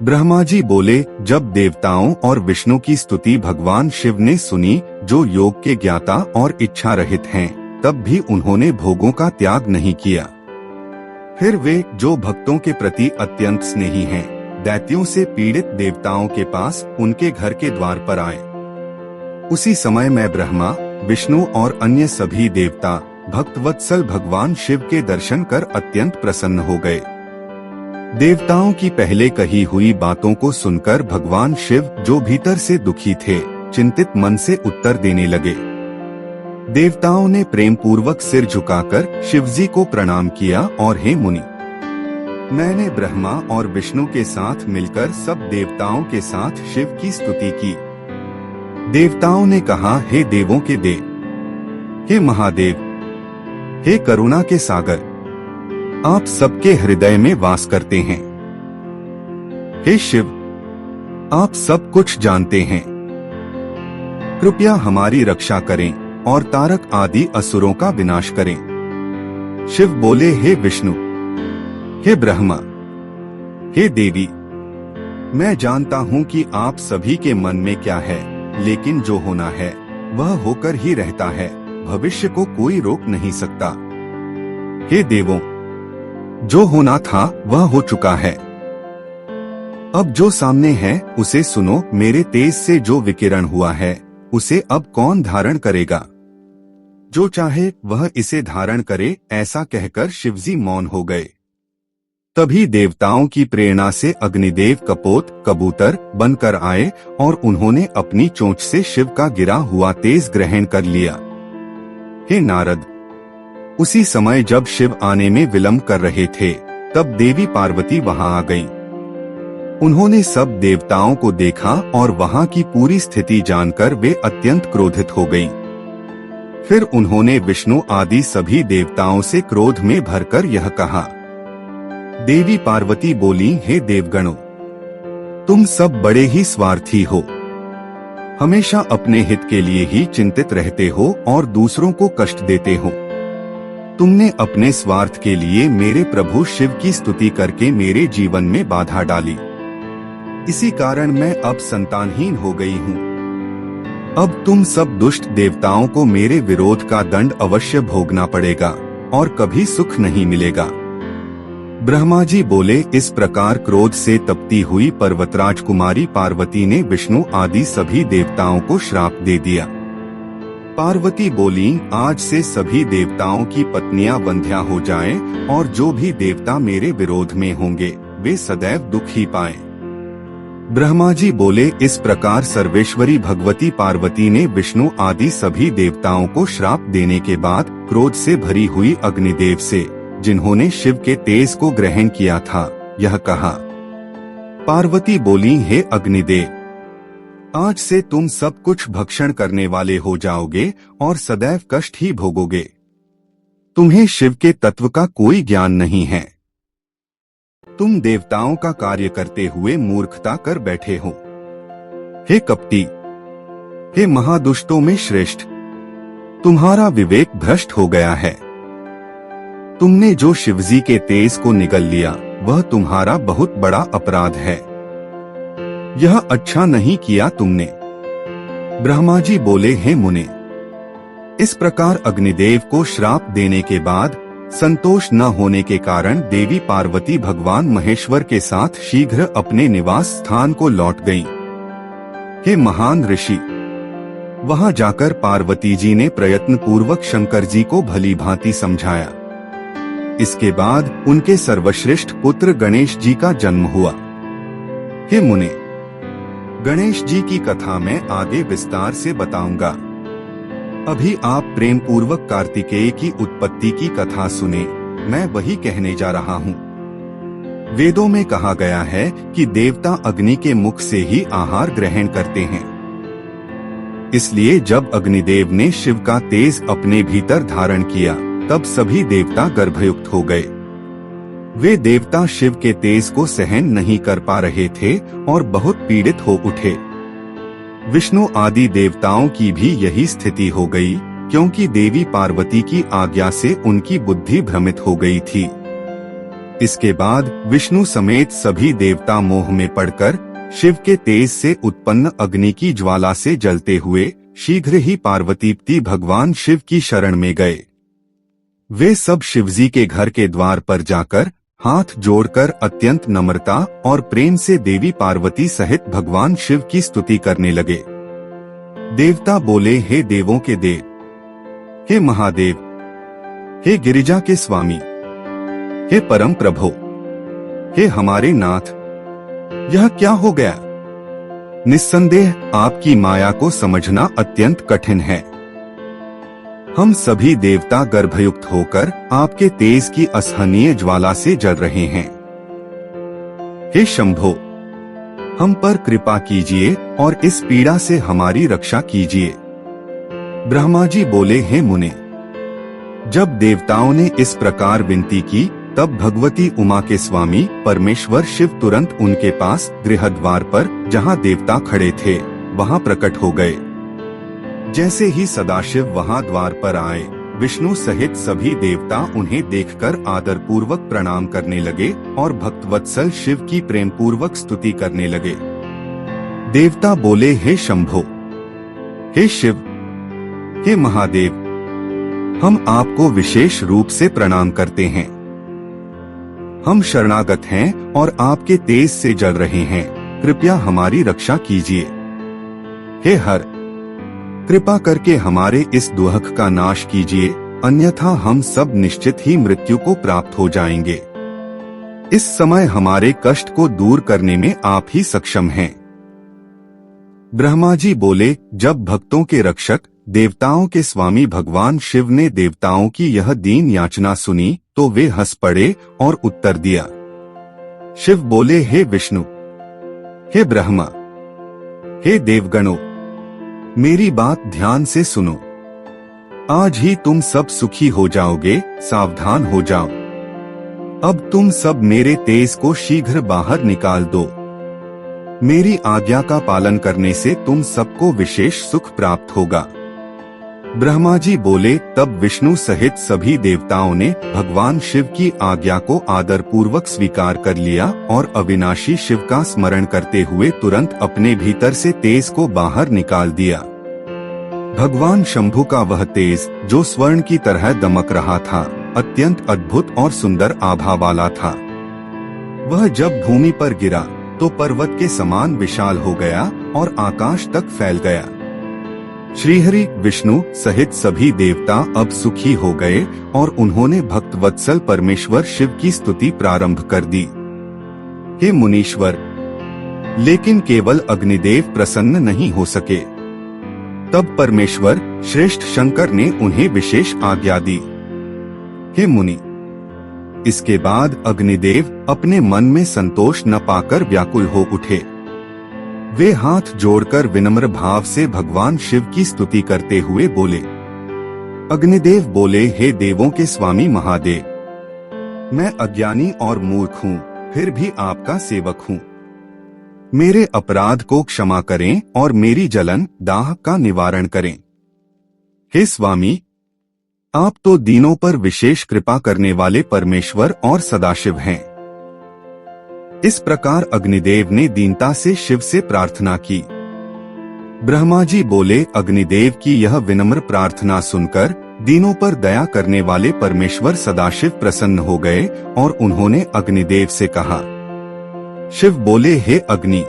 ब्रह्मा जी बोले, जब देवताओं और विष्णु की स्तुति भगवान शिव ने सुनी, जो योग के ज्ञाता और इच्छा रहित हैं, तब भी उन्होंने भोगों का त्याग नहीं किया। फिर वे, जो भक्तों के प्रति अत्यंत स्नेही हैं, दैत्यों से पीड़ित देवताओं के पास उनके घर के द्वार पर आए। उसी समय मैं ब्रह्मा, विष्णु और अन्य सभी देवता भक्तवत्सल भगवान शिव के दर्शन कर अत्यंत प्रसन्न हो गए। देवताओं की पहले कही हुई बातों को सुनकर भगवान शिव, जो भीतर से दुखी थे, चिंतित मन से उत्तर देने लगे। देवताओं ने प्रेम पूर्वक सिर झुकाकर शिवजी को प्रणाम किया और हे मुनि, मैंने ब्रह्मा और विष्णु के साथ मिलकर सब देवताओं के साथ शिव की स्तुति की। देवताओं ने कहा, हे देवों के देव, हे महादेव, हे करुणा के सागर, आप सबके हृदय में वास करते हैं। हे शिव, आप सब कुछ जानते हैं, कृपया हमारी रक्षा करें और तारक आदि असुरों का विनाश करें। शिव बोले, हे विष्णु, हे ब्रह्मा, हे देवी, मैं जानता हूँ कि आप सभी के मन में क्या है, लेकिन जो होना है वह होकर ही रहता है, भविष्य को कोई रोक नहीं सकता। हे देवों, जो होना था वह हो चुका है। अब जो सामने है उसे सुनो। मेरे तेज से जो विकिरण हुआ है उसे अब कौन धारण करेगा? जो चाहे वह इसे धारण करे। ऐसा कहकर शिवजी मौन हो गए। तभी देवताओं की प्रेरणा से अग्निदेव कपोत कबूतर बनकर आए और उन्होंने अपनी चोंच से शिव का गिरा हुआ तेज ग्रहण कर लिया। हे नारद, उसी समय जब शिव आने में विलंब कर रहे थे, तब देवी पार्वती वहां आ गईं। उन्होंने सब देवताओं को देखा और वहां की पूरी स्थिति जानकर वे अत्यंत क्रोधित हो गईं। फिर उन्होंने विष्णु आदि सभी देवताओं से क्रोध में भरकर यह कहा। देवी पार्वती बोली, हे देवगणों, तुम सब बड़े ही स्वार्थी हो, हमेशा अपने हित के लिए ही चिंतित रहते हो और दूसरों को कष्ट देते हो। तुमने अपने स्वार्थ के लिए मेरे प्रभु शिव की स्तुति करके मेरे जीवन में बाधा डाली। इसी कारण मैं अब संतानहीन हो गई हूँ। अब तुम सब दुष्ट देवताओं को मेरे विरोध का दंड अवश्य भोगना पड़ेगा और कभी सुख नहीं मिलेगा। ब्रह्मा जी बोले, इस प्रकार क्रोध से तपती हुई पर्वतराज कुमारी पार्वती ने विष्णु आदि सभी देवताओं को श्राप दे दिया। पार्वती बोली, आज से सभी देवताओं की पत्नियां वंध्या हो जाएं और जो भी देवता मेरे विरोध में होंगे वे सदैव दुख ही पाएं। ब्रह्मा जी बोले, इस प्रकार सर्वेश्वरी भगवती पार्वती ने विष्णु आदि सभी देवताओं को श्राप देने के बाद क्रोध से भरी हुई अग्निदेव से, जिन्होंने शिव के तेज को ग्रहण किया था, यह कहा। पार्वती बोली, हे अग्निदेव, आज से तुम सब कुछ भक्षण करने वाले हो जाओगे और सदैव कष्ट ही भोगोगे। तुम्हें शिव के तत्व का कोई ज्ञान नहीं है। तुम देवताओं का कार्य करते हुए मूर्खता कर बैठे हो। हे कपटी, हे महादुष्टों में श्रेष्ठ, तुम्हारा विवेक भ्रष्ट हो गया है। तुमने जो शिवजी के तेज को निगल लिया वह तुम्हारा बहुत बड़ा अपराध है। यह अच्छा नहीं किया तुमने। ब्रह्मा जी बोले, हे मुने, इस प्रकार अग्निदेव को श्राप देने के बाद संतोष न होने के कारण देवी पार्वती भगवान महेश्वर के साथ शीघ्र अपने निवास स्थान को लौट गईं। हे महान ऋषि, वहां जाकर पार्वती जी ने प्रयत्न पूर्वक शंकर जी को भली भांति समझाया। इसके बाद उनके सर्वश्रेष्ठ पुत्र गणेश जी का जन्म हुआ। हे मुने, गणेश जी की कथा मैं आगे विस्तार से बताऊंगा। अभी आप प्रेम पूर्वक कार्तिकेय की उत्पत्ति की कथा सुने। मैं वही कहने जा रहा हूँ। वेदों में कहा गया है कि देवता अग्नि के मुख से ही आहार ग्रहण करते हैं। इसलिए जब अग्निदेव ने शिव का तेज अपने भीतर धारण किया, तब सभी देवता गर्भयुक्त हो गए। वे देवता शिव के तेज को सहन नहीं कर पा रहे थे और बहुत पीड़ित हो उठे। विष्णु आदि देवताओं की भी यही स्थिति हो गई, क्योंकि देवी पार्वती की आज्ञा से उनकी बुद्धि भ्रमित हो गई थी। इसके बाद विष्णु समेत सभी देवता मोह में पड़कर शिव के तेज से उत्पन्न अग्नि की ज्वाला से जलते हुए शीघ्र ही पार्वतीपति भगवान शिव की शरण में गए। वे सब शिवजी के घर के द्वार पर जाकर हाथ जोड़कर अत्यंत नम्रता और प्रेम से देवी पार्वती सहित भगवान शिव की स्तुति करने लगे। देवता बोले, हे देवों के देव, हे महादेव, हे गिरिजा के स्वामी, हे परम प्रभो, हे हमारे नाथ, यह क्या हो गया? निस्संदेह आपकी माया को समझना अत्यंत कठिन है। हम सभी देवता गर्भयुक्त होकर आपके तेज की असहनीय ज्वाला से जल रहे हैं। हे शंभो, हम पर कृपा कीजिए और इस पीड़ा से हमारी रक्षा कीजिए। ब्रह्मा जी बोले, हे मुने, जब देवताओं ने इस प्रकार विनती की तब भगवती उमा के स्वामी परमेश्वर शिव तुरंत उनके पास गृहद्वार पर जहां देवता खड़े थे वहां प्रकट हो गए। जैसे ही सदाशिव वहां द्वार पर आए, विष्णु सहित सभी देवता उन्हें देखकर आदर पूर्वक प्रणाम करने लगे और भक्तवत्सल शिव की प्रेम पूर्वक स्तुति करने लगे। देवता बोले, हे शंभो, हे शिव, हे महादेव, हम आपको विशेष रूप से प्रणाम करते हैं। हम शरणागत हैं और आपके तेज से जल रहे हैं, कृपया हमारी रक्षा कीजिए। हे हर, कृपा करके हमारे इस दुहक का नाश कीजिए, अन्यथा हम सब निश्चित ही मृत्यु को प्राप्त हो जाएंगे। इस समय हमारे कष्ट को दूर करने में आप ही सक्षम हैं। ब्रह्मा जी बोले, जब भक्तों के रक्षक देवताओं के स्वामी भगवान शिव ने देवताओं की यह दीन याचना सुनी तो वे हंस पड़े और उत्तर दिया। शिव बोले, हे विष्णु, हे ब्रह्मा, हे देवगणों, मेरी बात ध्यान से सुनो। आज ही तुम सब सुखी हो जाओगे, सावधान हो जाओ। अब तुम सब मेरे तेज को शीघ्र बाहर निकाल दो। मेरी आज्ञा का पालन करने से तुम सबको विशेष सुख प्राप्त होगा। ब्रह्मा जी बोले, तब विष्णु सहित सभी देवताओं ने भगवान शिव की आज्ञा को आदर पूर्वक स्वीकार कर लिया और अविनाशी शिव का स्मरण करते हुए तुरंत अपने भीतर से तेज को बाहर निकाल दिया। भगवान शंभु का वह तेज जो स्वर्ण की तरह दमक रहा था, अत्यंत अद्भुत और सुंदर आभा वाला था। वह जब भूमि पर गिरा तो पर्वत के समान विशाल हो गया और आकाश तक फैल गया। श्रीहरि विष्णु सहित सभी देवता अब सुखी हो गए और उन्होंने भक्तवत्सल परमेश्वर शिव की स्तुति प्रारंभ कर दी। हे मुनीश्वर, लेकिन केवल अग्निदेव प्रसन्न नहीं हो सके। तब परमेश्वर श्रेष्ठ शंकर ने उन्हें विशेष आज्ञा दी। हे मुनि, इसके बाद अग्निदेव अपने मन में संतोष न पाकर व्याकुल हो उठे। वे हाथ जोड़कर विनम्र भाव से भगवान शिव की स्तुति करते हुए बोले। अग्निदेव बोले, हे देवों के स्वामी महादेव, मैं अज्ञानी और मूर्ख हूँ, फिर भी आपका सेवक हूँ। मेरे अपराध को क्षमा करें और मेरी जलन दाह का निवारण करें। हे स्वामी, आप तो दीनों पर विशेष कृपा करने वाले परमेश्वर और सदाशिव हैं। इस प्रकार अग्निदेव ने दीनता से शिव से प्रार्थना की। ब्रह्मा जी बोले, अग्निदेव की यह विनम्र प्रार्थना सुनकर दीनों पर दया करने वाले परमेश्वर सदाशिव प्रसन्न हो गए और उन्होंने अग्निदेव से कहा। शिव बोले, हे अग्नि,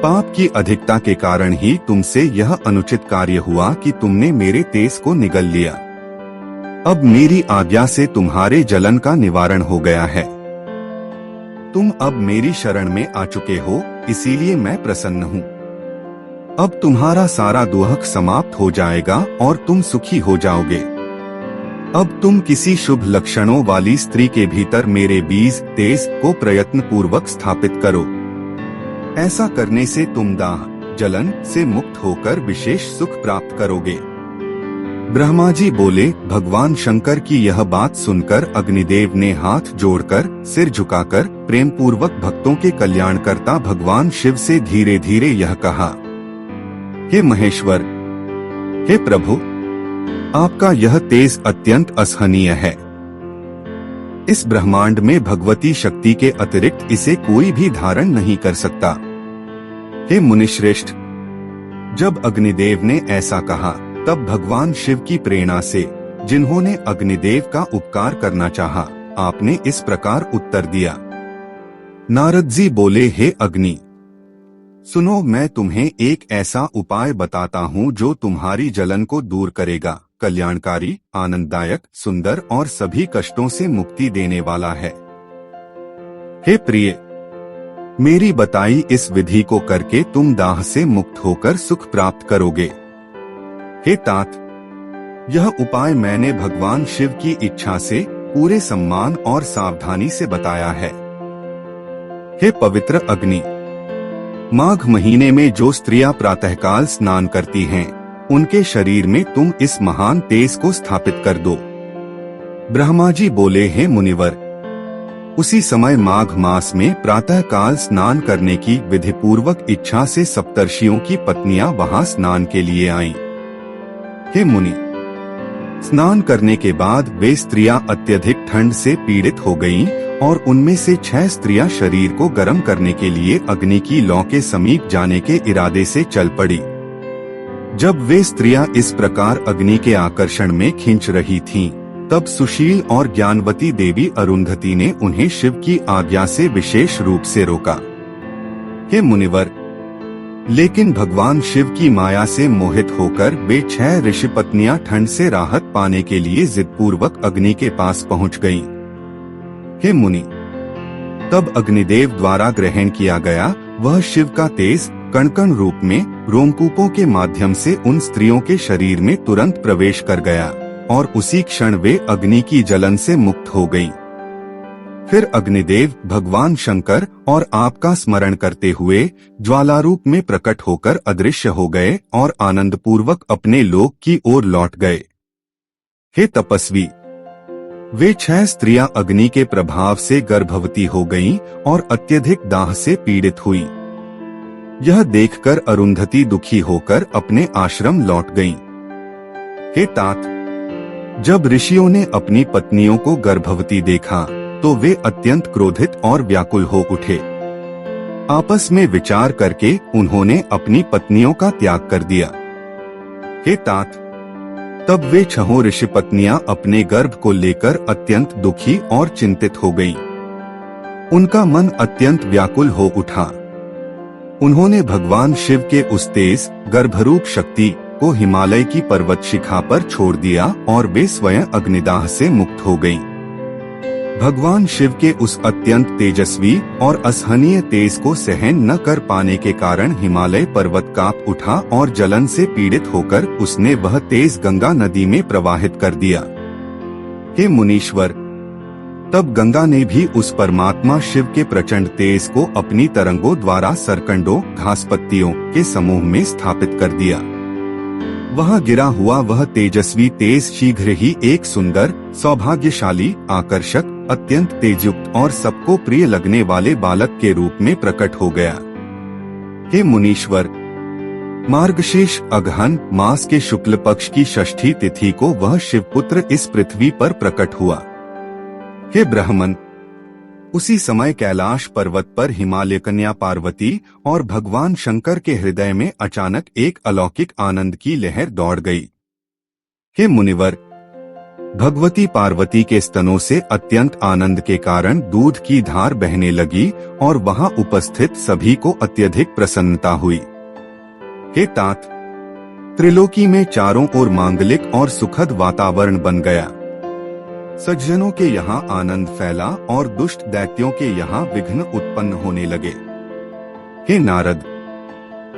पाप की अधिकता के कारण ही तुमसे यह अनुचित कार्य हुआ कि तुमने मेरे तेज को निगल लिया। अब मेरी आज्ञा से तुम्हारे जलन का निवारण हो गया है। तुम अब मेरी शरण में आ चुके हो, इसीलिए मैं प्रसन्न हूँ। अब तुम्हारा सारा दुहक समाप्त हो जाएगा और तुम सुखी हो जाओगे। अब तुम किसी शुभ लक्षणों वाली स्त्री के भीतर मेरे बीज तेज को प्रयत्न पूर्वक स्थापित करो। ऐसा करने से तुम दाह जलन से मुक्त होकर विशेष सुख प्राप्त करोगे। ब्रह्मा जी बोले, भगवान शंकर की यह बात सुनकर अग्निदेव ने हाथ जोड़कर सिर झुकाकर प्रेम पूर्वक भक्तों के कल्याणकर्ता भगवान शिव से धीरे धीरे यह कहा। हे महेश्वर, हे प्रभु, आपका यह तेज अत्यंत असहनीय है। इस ब्रह्मांड में भगवती शक्ति के अतिरिक्त इसे कोई भी धारण नहीं कर सकता। हे मुनिश्रेष्ठ, जब अग्निदेव ने ऐसा कहा तब भगवान शिव की प्रेरणा से, जिन्होंने अग्निदेव का उपकार करना चाहा, आपने इस प्रकार उत्तर दिया। नारद जी बोले, हे अग्नि, सुनो, मैं तुम्हें एक ऐसा उपाय बताता हूँ जो तुम्हारी जलन को दूर करेगा, कल्याणकारी, आनंददायक, सुंदर और सभी कष्टों से मुक्ति देने वाला है। हे प्रिय, मेरी बताई इस विधि को करके तुम दाह से मुक्त होकर सुख प्राप्त करोगे। हे तात, यह उपाय मैंने भगवान शिव की इच्छा से पूरे सम्मान और सावधानी से बताया है। हे पवित्र अग्नि, माघ महीने में जो स्त्रियां प्रातःकाल स्नान करती हैं, उनके शरीर में तुम इस महान तेज को स्थापित कर दो। ब्रह्मा जी बोले, हे मुनिवर, उसी समय माघ मास में प्रातःकाल स्नान करने की विधि पूर्वक इच्छा से सप्तर्षियों की पत्नियां वहां स्नान के लिए आईं। हे मुनि, स्नान करने के बाद वे स्त्रियां अत्यधिक ठंड से पीड़ित हो गईं और उनमें से 6 स्त्रियां शरीर को गर्म करने के लिए अग्नि की लौ के समीप जाने के इरादे से चल पड़ी। जब वे स्त्रियां इस प्रकार अग्नि के आकर्षण में खींच रही थीं, तब सुशील और ज्ञानवती देवी अरुंधति ने उन्हें शिव की आज्ञा से विशेष रूप से रोका। हे मुनिवर, लेकिन भगवान शिव की माया से मोहित होकर वे 6 ऋषि पत्नियां ठंड से राहत पाने के लिए जिद्दपूर्वक अग्नि के पास पहुंच गईं। हे मुनि, तब अग्निदेव द्वारा ग्रहण किया गया वह शिव का तेज कण-कण रूप में रोमकूपों के माध्यम से उन स्त्रियों के शरीर में तुरंत प्रवेश कर गया और उसी क्षण वे अग्नि की जलन से मुक्त हो गईं। फिर अग्निदेव भगवान शंकर और आपका स्मरण करते हुए ज्वालारूप में प्रकट होकर अदृश्य हो गए और आनंद पूर्वक अपने लोक की ओर लौट गए। हे तपस्वी, वे 6 स्त्रियां अग्नि के प्रभाव से गर्भवती हो गईं और अत्यधिक दाह से पीड़ित हुईं। यह देखकर अरुंधति दुखी होकर अपने आश्रम लौट गईं। हे तात, जब ऋषियों ने अपनी पत्नियों को गर्भवती देखा तो वे अत्यंत क्रोधित और व्याकुल हो उठे। आपस में विचार करके उन्होंने अपनी पत्नियों का त्याग कर दिया। हे तात, तब वे 6 ऋषि पत्नियां अपने गर्भ को लेकर अत्यंत दुखी और चिंतित हो गईं। उनका मन अत्यंत व्याकुल हो उठा। उन्होंने भगवान शिव के उस तेज गर्भरूप शक्ति को हिमालय की पर्वत शिखा पर छोड़ दिया और वे स्वयं अग्निदाह से मुक्त हो गईं। भगवान शिव के उस अत्यंत तेजस्वी और असहनीय तेज को सहन न कर पाने के कारण हिमालय पर्वत कांप उठा और जलन से पीड़ित होकर उसने वह तेज गंगा नदी में प्रवाहित कर दिया। हे मुनीश्वर, तब गंगा ने भी उस परमात्मा शिव के प्रचंड तेज को अपनी तरंगों द्वारा सरकंडों घासपत्तियों के समूह में स्थापित कर दिया। वहां गिरा हुआ वह तेजस्वी तेज शीघ्र ही एक सुंदर, सौभाग्यशाली, आकर्षक, अत्यंत तेजयुक्त और सबको प्रिय लगने वाले बालक के रूप में प्रकट हो गया। हे मुनीश्वर, मार्गशीर्ष अगहन मास के शुक्ल पक्ष की षष्ठी तिथि को वह शिवपुत्र इस पृथ्वी पर प्रकट हुआ। हे ब्राह्मण, उसी समय कैलाश पर्वत पर हिमालय कन्या पार्वती और भगवान शंकर के हृदय में अचानक एक अलौकिक आनंद की लहर दौड़ गई। हे मुनिवर, भगवती पार्वती के स्तनों से अत्यंत आनंद के कारण दूध की धार बहने लगी और वहां उपस्थित सभी को अत्यधिक प्रसन्नता हुई। हे तात, त्रिलोकी में चारों ओर मांगलिक और सुखद वातावरण बन गया। सज्जनों के यहाँ आनंद फैला और दुष्ट दैत्यों के यहाँ विघ्न उत्पन्न होने लगे। हे नारद,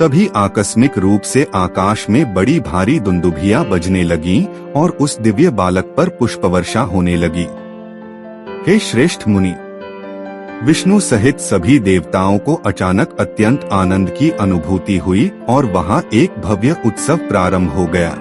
तभी आकस्मिक रूप से आकाश में बड़ी भारी दुंदुभियां बजने लगीं और उस दिव्य बालक पर पुष्पवर्षा होने लगी। हे श्रेष्ठ मुनि, विष्णु सहित सभी देवताओं को अचानक अत्यंत आनंद की अनुभूति हुई और वहां एक भव्य उत्सव प्रारंभ हो गया।